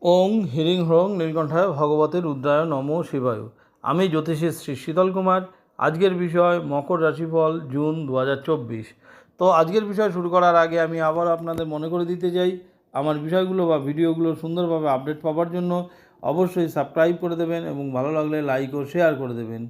ওং হিরিং হ্রং নীলকণ্ঠায় ভগবতে রুদ্রায় নমো শিবায়। আমি জ্যোতিষী শ্রী শীতল কুমার। আজকের বিষয় মকর রাশিফল জুন 2024। তো আজকের বিষয় শুরু করার আগে আমি আবার আপনাদের মনে করে দিতে চাই, আমার বিষয়গুলো বা ভিডিওগুলো সুন্দরভাবে আপডেট পাওয়ার জন্য অবশ্যই সাবস্ক্রাইব করে দেবেন এবং ভালো লাগলে লাইক ও শেয়ার করে দেবেন।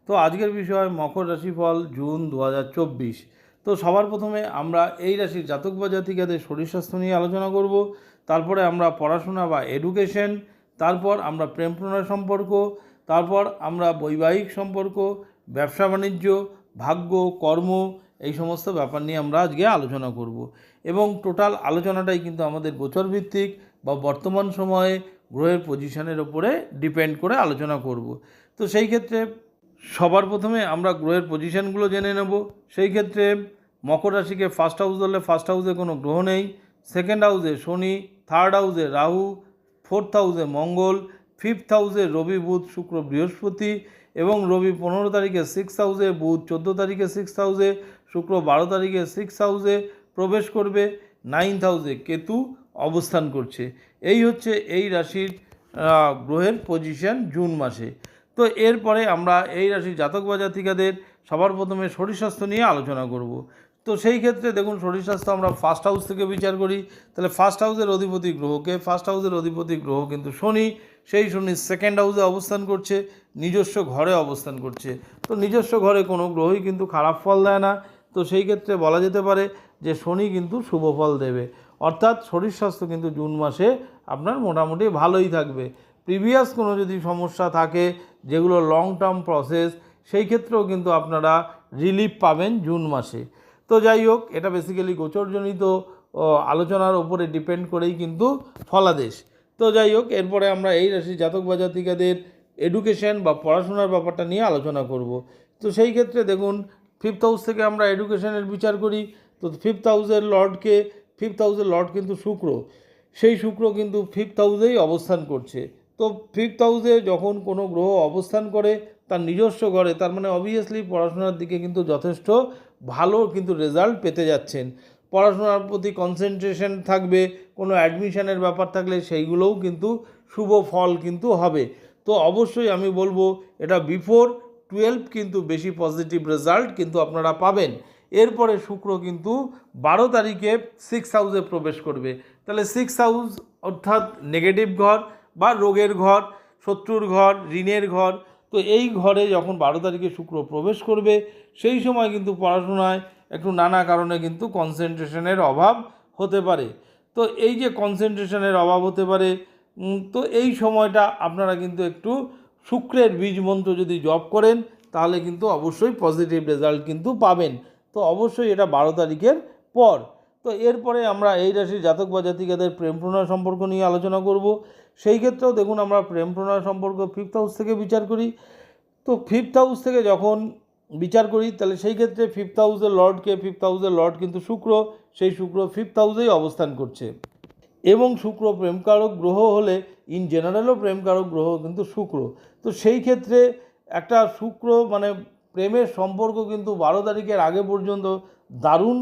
তো আজকের বিষয় মকর রাশিফল জুন 2024। তো সবার প্রথমে আমরা এই রাশির জাতক বা জাতিকাদের শরীর স্বাস্থ্য নিয়ে আলোচনা করব। তারপরে আমরা পড়াশোনা বা এডুকেশন, তারপর আমরা প্রেম প্রণয় সম্পর্ক, তারপর আমরা বৈবাহিক সম্পর্ক, ব্যবসা বাণিজ্য, ভাগ্য, কর্ম, এই সমস্ত ব্যাপার নিয়ে আমরা আজকে আলোচনা করব। এবং টোটাল আলোচনাটাই কিন্তু আমাদের গোচর ভিত্তিক বা বর্তমান সময়ে গ্রহের পজিশনের ওপরে ডিপেন্ড করে আলোচনা করব। তো সেই ক্ষেত্রে সবার প্রথমে আমরা গ্রহের পজিশনগুলো জেনে নেব। সেই ক্ষেত্রে মকর রাশিকে ফার্স্ট হাউস ধরলে ফার্স্ট হাউসে কোনো গ্রহ নেই, সেকেন্ড হাউসে শনি, থার্ড হাউসে রাহু, ফোর্থ হাউসে মঙ্গল, ফিফথ হাউসে রবি, বুধ, শুক্র, বৃহস্পতি এবং রবি 15 তারিখে সিক্স হাউসে, বুধ 14 তারিখে সিক্স হাউসে, শুক্র 12 তারিখে সিক্স হাউসে প্রবেশ করবে, নাইন্থ হাউসে কেতু অবস্থান করছে। এই হচ্ছে এই রাশির গ্রহের পজিশন জুন মাসে। তো এরপরে আমরা এই রাশির জাতক বা জাতিকাদের সবার প্রথমে শরীর স্বাস্থ্য নিয়ে আলোচনা করব। তো সেই ক্ষেত্রে দেখুন, শরীর স্বাস্থ্য আমরা ফার্স্ট হাউস থেকে বিচার করি। তাহলে ফার্স্ট হাউসের অধিপতি গ্রহকে, ফার্স্ট হাউসের অধিপতি গ্রহ কিন্তু শনি, সেই শনি সেকেন্ড হাউসে অবস্থান করছে, নিজস্ব ঘরে অবস্থান করছে। তো নিজস্ব ঘরে কোনো গ্রহই কিন্তু খারাপ ফল দেয় না। তো সেই ক্ষেত্রে বলা যেতে পারে যে শনি কিন্তু শুভ ফল দেবে, অর্থাৎ শরীর স্বাস্থ্য কিন্তু জুন মাসে আপনার মোটামুটি ভালোই থাকবে। প্রিভিয়াস কোনো যদি সমস্যা থাকে যেগুলো লং টার্ম প্রসেস, সেই ক্ষেত্রেও কিন্তু আপনারা রিলিফ পাবেন জুন মাসে। তো যাই হোক, এটা বেসিক্যালি গোচরজনিত আলোচনার ওপরে ডিপেন্ড করেই কিন্তু ফলাদেশ। তো যাই হোক, এরপরে আমরা এই রাশি জাতক বা জাতিকাদের এডুকেশন বা পড়াশোনার ব্যাপারটা নিয়ে আলোচনা করব। তো সেই ক্ষেত্রে দেখুন, ফিফথ হাউস থেকে আমরা এডুকেশনের বিচার করি। তো ফিফথ হাউসের লর্ড কিন্তু শুক্র, সেই শুক্র কিন্তু ফিফথ হাউসেই অবস্থান করছে। তো ফিফথ হাউসে যখন কোনো গ্রহ অবস্থান করে তার নিজস্ব ঘরে, তার মানে অবভিয়াসলি পড়াশোনার দিকে কিন্তু যথেষ্ট ভালো কিন্তু রেজাল্ট পেতে যাচ্ছেন। পড়াশোনার প্রতি কনসেন্ট্রেশন থাকবে, কোনো অ্যাডমিশনের ব্যাপার থাকলে সেইগুলোও কিন্তু শুভ ফল কিন্তু হবে। তো অবশ্যই আমি বলবো এটা বিফোর 12 কিন্তু বেশি পজিটিভ রেজাল্ট কিন্তু আপনারা পাবেন। এরপরে শুক্র কিন্তু 12 তারিখে সিক্স হাউসে প্রবেশ করবে। তাহলে সিক্স হাউস অর্থাৎ নেগেটিভ ঘর বা রোগের ঘর, শত্রুর ঘর, ঋণের ঘর। তো এই ঘরে যখন 12 তারিখে শুক্র প্রবেশ করবে, সেই সময় কিন্তু পড়াশোনায় একটু নানা কারণে কিন্তু কনসেন্ট্রেশনের অভাব হতে পারে। তো এই যে কনসেন্ট্রেশনের অভাব হতে পারে, তো এই সময়টা আপনারা কিন্তু একটু শুক্রের বীজ মন্ত্র যদি জপ করেন তাহলে কিন্তু অবশ্যই পজিটিভ রেজাল্ট কিন্তু পাবেন। তো অবশ্যই এটা 12 তারিখের পর। তো এরপরে আমরা এই রাশির জাতক বা জাতিকাদের প্রেম প্রণয় সম্পর্ক নিয়ে আলোচনা করব। সেই ক্ষেত্রেও দেখুন, আমরা প্রেম প্রণয় সম্পর্ক ফিফথ হাউস থেকে বিচার করি। তো ফিফথ হাউস থেকে যখন বিচার করি তাহলে সেই ক্ষেত্রে ফিফথ হাউসের লর্ড কিন্তু শুক্র, সেই শুক্র ফিফথ হাউসেই অবস্থান করছে। এবং শুক্র প্রেমকারক গ্রহ হলে ইন জেনারেলও প্রেমকারক গ্রহ কিন্তু শুক্র। তো সেই ক্ষেত্রে একটা শুক্র মানে প্রেমের সম্পর্ক কিন্তু 12 তারিখের আগে পর্যন্ত দারুণ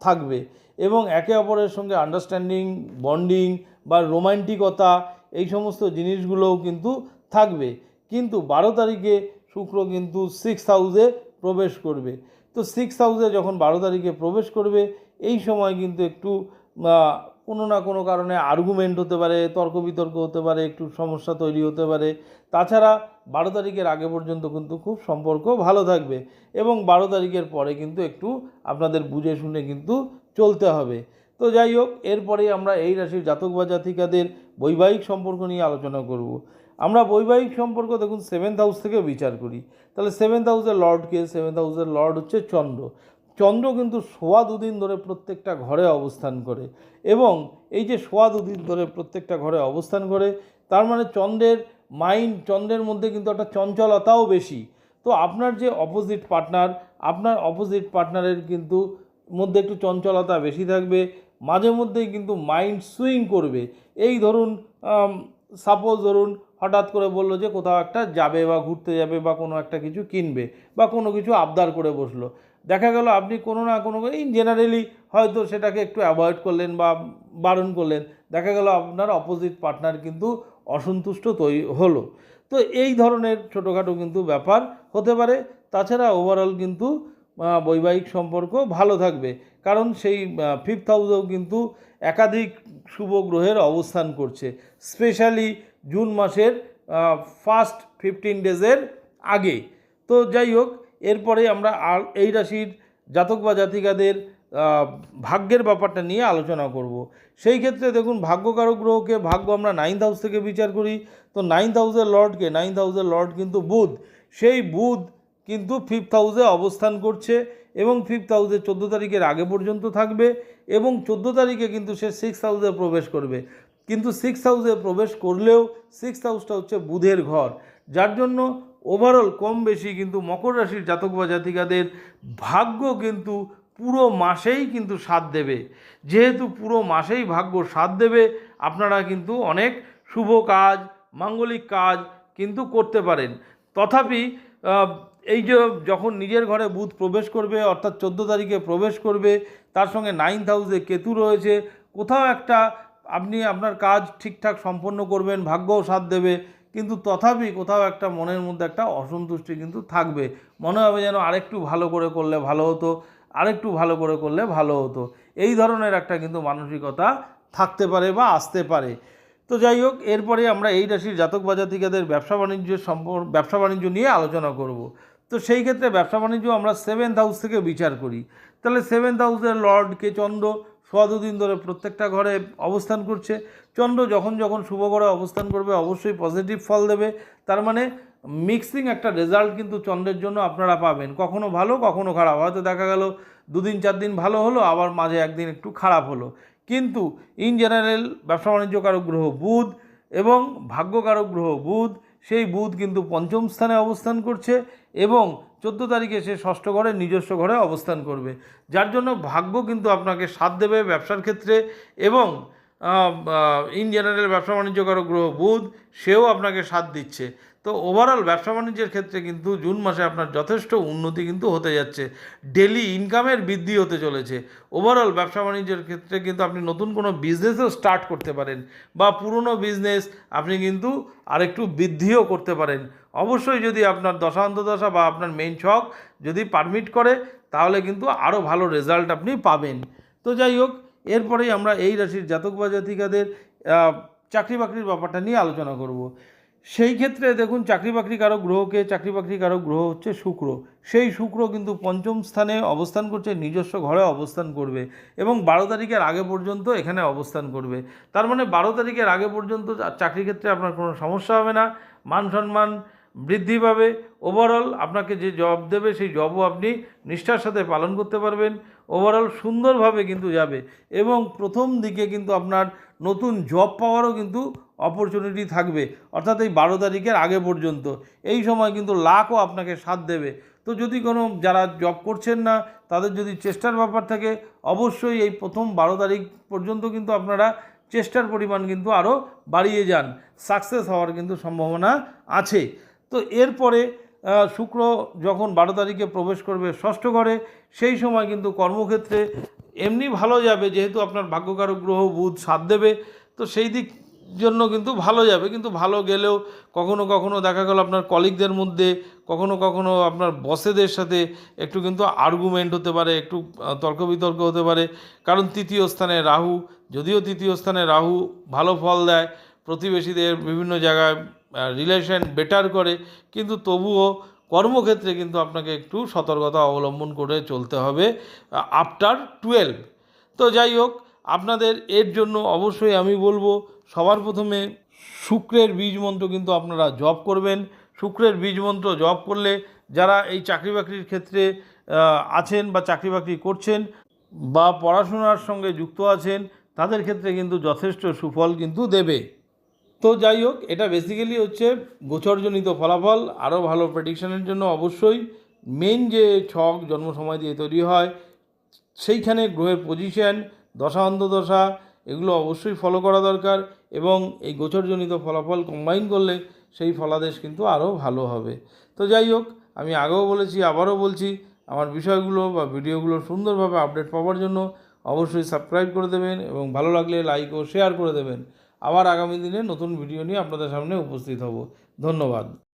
থাকবে এবং একে অপরের সঙ্গে আন্ডারস্ট্যান্ডিং, বন্ডিং বা রোমান্টিকতা, এই সমস্ত জিনিসগুলোও কিন্তু থাকবে। কিন্তু 12 তারিখে শুক্র কিন্তু সিক্স হাউসে প্রবেশ করবে। তো সিক্স হাউসে যখন 12 তারিখে প্রবেশ করবে, এই সময় কিন্তু একটু কোনো না কোনো কারণে আর্গুমেন্ট হতে পারে, তর্ক বিতর্ক হতে পারে, একটু সমস্যা তৈরি হতে পারে। তাছাড়া 12 তারিখের আগে পর্যন্ত কিন্তু খুব সম্পর্ক ভালো থাকবে এবং 12 তারিখের পরে কিন্তু একটু আপনাদের বুঝে শুনে কিন্তু চলতে হবে। তো যাই হোক, এরপরেই আমরা এই রাশির জাতক বা জাতিকাদের বৈবাহিক সম্পর্ক নিয়ে আলোচনা করব। আমরা বৈবাহিক সম্পর্ক দেখুন সেভেন্থ হাউস থেকে বিচার করি। তাহলে সেভেন্থ হাউসের লর্ডকে, সেভেন্থ হাউসের লর্ড হচ্ছে চন্দ্র। চন্দ্র কিন্তু সোয়া দুদিন ধরে প্রত্যেকটা ঘরে অবস্থান করে এবং এই যে সোয়া দুদিন ধরে প্রত্যেকটা ঘরে অবস্থান করে, তার মানে চন্দ্রের মধ্যে কিন্তু একটা চঞ্চলতাও বেশি। তো আপনার যে অপোজিট পার্টনারের কিন্তু মধ্যে একটু চঞ্চলতা বেশি থাকবে, মাঝে মধ্যেই কিন্তু মাইন্ড সুইং করবে। এই ধরুন, ধরুন হঠাৎ করে বললো যে কোথাও একটা যাবে বা ঘুরতে যাবে বা কোনো একটা কিছু কিনবে বা কোনো কিছু আবদার করে বসলো, দেখা গেল আপনি কোনো না কোনো জেনারেলি হয়তো সেটাকে একটু অ্যাভয়েড করলেন বা বারণ করলেন। দেখা গেল আপনার অপোজিট পার্টনার কিন্তু অসন্তুষ্ট তৈরি হলো। তো এই ধরনের ছোটোখাটো কিন্তু ব্যাপার হতে পারে। তাছাড়া ওভারঅল কিন্তু বৈবাহিক সম্পর্ক ভালো থাকবে, কারণ সেই 5th হাউসেও কিন্তু একাধিক শুভ গ্রহের অবস্থান করছে, স্পেশালি জুন মাসের ফার্স্ট 15 ডেজের আগে। তো যাই হোক, এরপরে আমরা এই রাশির জাতক বা জাতিকাদের ভাগ্যের ব্যাপারটা নিয়ে আলোচনা করব। সেই ক্ষেত্রে দেখুন, ভাগ্যকারক গ্রহকে ভাগ্য আমরা 9th হাউস থেকে বিচার করি। তো 9th হাউসের লর্ডকে, 9th হাউসের লর্ড কিন্তু বুধ, সেই বুধ কিন্তু 5th হাউসে অবস্থান করছে এবং 5th হাউসে 14 তারিখের আগে পর্যন্ত থাকবে এবং 14 তারিখে কিন্তু সে 6th হাউসে প্রবেশ করবে। কিন্তু 6th হাউসে প্রবেশ করলেও 6th হাউসটা হচ্ছে বুধের ঘর, যার জন্য ওভারঅল কম বেশি কিন্তু মকর রাশির জাতক বা জাতিকাদের ভাগ্য কিন্তু পুরো মাসেই কিন্তু সাথ দেবে। যেহেতু পুরো মাসেই ভাগ্য সাথ দেবে, আপনারা কিন্তু অনেক শুভ কাজ, মাঙ্গলিক কাজ কিন্তু করতে পারেন। তথাপি এই যে যখন নিজের ঘরে বুধ প্রবেশ করবে, অর্থাৎ 14 তারিখে প্রবেশ করবে, তার সঙ্গে 9th হাউসে কেতু রয়েছে, কোথাও একটা আপনি আপনার কাজ ঠিকঠাক সম্পন্ন করবেন, ভাগ্যও সাথ দেবে, কিন্তু তথাপি কোথাও একটা মনের মধ্যে একটা অসন্তুষ্টি কিন্তু থাকবে। মনে হবে যেন আরেকটু ভালো করে করলে ভালো হতো, আরেকটু ভালো করে করলে ভালো হতো, এই ধরনের একটা কিন্তু মানসিকতা থাকতে পারে বা আসতে পারে। তো যাই হোক, এরপরে আমরা এই রাশির জাতক বা জাতিকাদের ব্যবসা বাণিজ্য নিয়ে আলোচনা করব। তো সেই ক্ষেত্রে ব্যবসা বাণিজ্য আমরা 7th হাউস থেকে বিচার করি। তাহলে 7th হাউসের লর্ডকে চন্দ্র সোয়া দুদিন ধরে প্রত্যেকটা ঘরে অবস্থান করছে। চন্দ্র যখন যখন শুভ ঘরে অবস্থান করবে অবশ্যই পজিটিভ ফল দেবে। তার মানে মিক্সিং একটা রেজাল্ট কিন্তু চন্দ্রের জন্য আপনারা পাবেন, কখনো ভালো কখনো খারাপ। হয়তো দেখা গেল 2 দিন 4 দিন ভালো হলো, আবার মাঝে একদিন একটু খারাপ হলো, কিন্তু ইন জেনারেল ব্যবসা বাণিজ্যকারক গ্রহ বুধ এবং ভাগ্যকারক গ্রহ বুধ, সেই বুধ কিন্তু 5ম স্থানে অবস্থান করছে এবং 14 তারিখে সে 6ষ্ঠ ঘরে নিজস্ব ঘরে অবস্থান করবে, যার জন্য ভাগ্য কিন্তু আপনাকে সাথ দেবে ব্যবসার ক্ষেত্রে। এবং ইন জেনারেল ব্যবসা বাণিজ্যকারক গ্রহ বুধ, সেও আপনাকে সাথ দিচ্ছে। তো ওভারঅল ব্যবসা বাণিজ্যের ক্ষেত্রে কিন্তু জুন মাসে আপনার যথেষ্ট উন্নতি কিন্তু হতে যাচ্ছে, ডেলি ইনকামের বৃদ্ধি হতে চলেছে। ওভারঅল ব্যবসা বাণিজ্যের ক্ষেত্রে কিন্তু আপনি নতুন কোনো বিজনেসও স্টার্ট করতে পারেন, বা পুরনো বিজনেস আপনি কিন্তু আরেকটু বৃদ্ধিও করতে পারেন। অবশ্যই যদি আপনার দশা বা আপনার মেইন ছক যদি পারমিট করে, তাহলে কিন্তু আরও ভালো রেজাল্ট আপনি পাবেন। তো যাই হোক, এরপরেই আমরা এই রাশির জাতক বা জাতিকাদের চাকরি বাকরির ব্যাপারটা নিয়ে আলোচনা করব। সেই ক্ষেত্রে দেখুন, চাকরি বাকরি কারক গ্রহ হচ্ছে শুক্র। সেই শুক্র কিন্তু 5ম স্থানে অবস্থান করছে, নিজস্ব ঘরে অবস্থান করবে এবং 12 তারিখের আগে পর্যন্ত এখানে অবস্থান করবে। তার মানে 12 তারিখের আগে পর্যন্ত চাকরি ক্ষেত্রে আপনার কোনো সমস্যা হবে না, মান সম্মান বৃদ্ধি পাবে। ওভারঅল আপনাকে যে জব দেবে সেই জবও আপনি নিষ্ঠার সাথে পালন করতে পারবেন। ওভারঅল সুন্দরভাবে কিন্তু যাবে এবং প্রথম দিকে কিন্তু আপনার নতুন জব পাওয়ারও কিন্তু অপরচুনিটি থাকবে, অর্থাৎ এই 12 তারিখের আগে পর্যন্ত। এই সময় কিন্তু লাকও আপনাকে সাথ দেবে। তো যদি কোনো যারা জব করছেন না, তাদের যদি চেষ্টার ব্যাপার থাকে, অবশ্যই এই প্রথম 12 তারিখ পর্যন্ত কিন্তু আপনারা চেষ্টার পরিমাণ কিন্তু আরও বাড়িয়ে যান, সাকসেস হওয়ার কিন্তু সম্ভাবনা আছে। তো এরপরে শুক্র যখন 12 তারিখে প্রবেশ করবে 6ষ্ঠ ঘরে, সেই সময় কিন্তু কর্মক্ষেত্রে এমনি ভালো যাবে, যেহেতু আপনার ভাগ্যকারক গ্রহ বুধ সাথ দেবে, তো সেই দিক জন্য কিন্তু ভালো যাবে। কিন্তু ভালো গেলেও কখনো কখনো দেখা গেল আপনার কলিগদের মধ্যে, কখনো কখনো আপনার বসেদের সাথে একটু কিন্তু আর্গুমেন্ট হতে পারে, একটু তর্ক বিতর্ক হতে পারে, কারণ 3য় স্থানে রাহু। যদিও 3য় স্থানে রাহু ভালো ফল দেয়, প্রতিবেশীদের বিভিন্ন জায়গায় রিলেশন বেটার করে, কিন্তু তবুও কর্মক্ষেত্রে কিন্তু আপনাকে একটু সতর্কতা অবলম্বন করে চলতে হবে আফটার 12। তো যাই হোক, আপনাদের এর জন্য অবশ্যই আমি বলবো, সবার প্রথমে শুক্রের বীজ মন্ত্র কিন্তু আপনারা জপ করবেন। শুক্রের বীজ মন্ত্র জপ করলে যারা এই চাকরি বাকরির ক্ষেত্রে আছেন বা চাকরি বাকরি করছেন বা পড়াশোনার সঙ্গে যুক্ত আছেন, তাদের ক্ষেত্রে কিন্তু যথেষ্ট সুফল কিন্তু দেবে। তো যাই হোক, এটা বেসিক্যালি হচ্ছে গোচরজনিত ফলাফল। আরও ভালো প্রেডিকশনের জন্য অবশ্যই মেন যে ছক জন্ম সময় দিয়ে তৈরি হয়, সেইখানে গ্রহের পজিশন, দশা অন্তদশা, এগুলো অবশ্যই ফলো করা দরকার এবং এই গোচরজনিত ফলাফল কম্বাইন করলে সেই ফলাদেশ কিন্তু আরও ভালো হবে। তো যাই হোক, আমি আগেও বলেছি, আবারও বলছি, আমার বিষয়গুলো বা ভিডিওগুলো সুন্দরভাবে আপডেট পাওয়ার জন্য অবশ্যই সাবস্ক্রাইব করে দেবেন এবং ভালো লাগলে লাইক ও শেয়ার করে দেবেন। আবার আগামী দিনে নতুন ভিডিও নিয়ে আপনাদের সামনে উপস্থিত হব। ধন্যবাদ।